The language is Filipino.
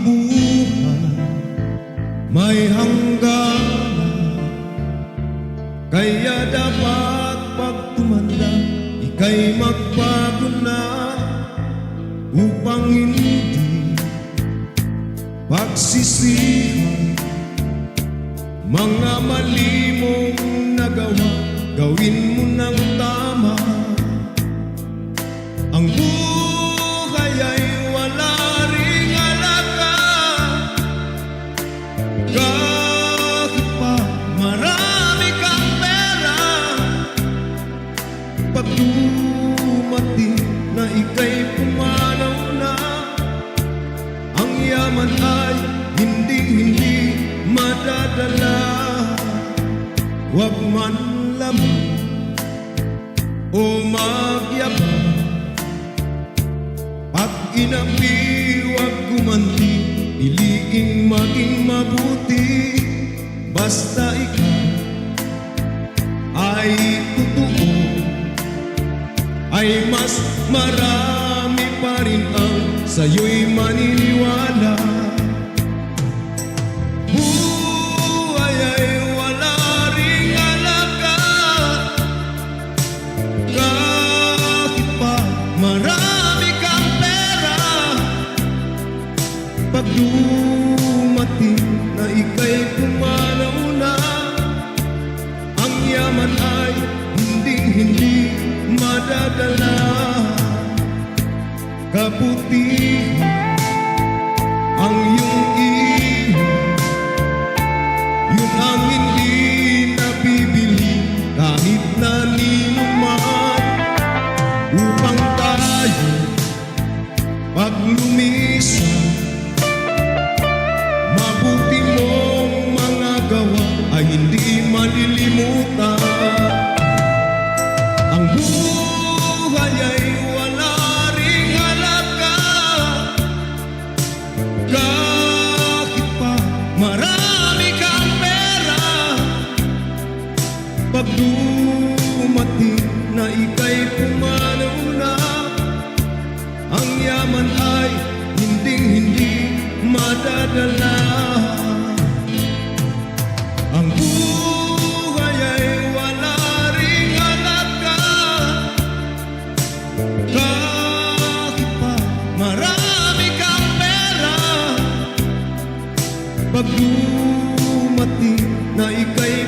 buhay may hangganan, kaya dapat pag tumanda, ika'y magbago na upang hindi pagsisihan mga mali mong nagawa. Gawin mo ng tama. Ang buhay ay wala ring halaga, kahit pa marami kang pera. Pag dumating na ika'y pumanaw na, ang yaman ay hindi madadala. Huwag man lamang o magyabang, pag inapi huwag gumanti, piliing maging mabuti. Basta ikaw ay totoo, ay mas marami pa rin ang sa'yo'y maniniwala. Buhay ay wala ring halaga, kahit pa marami kang pera. Pag dumating na ika'y pumanaw na, ang yaman ay hindi madadala. Kabutihan ang iyong iwan, yun ang hindi nabibili kahit na nino man. Upang tayo pag lumisan, mabuti mong mga gawa ay hindi malilimutan. Ang buhay ay wala ring halaga, kahit pa marami kang pera. Pag dumating na ika'y pumanaw na, ang yaman ay hindi madadala. Ang buhay ay wala ring halaga, kahit pa marami kang pera. Pag dumating na ika'y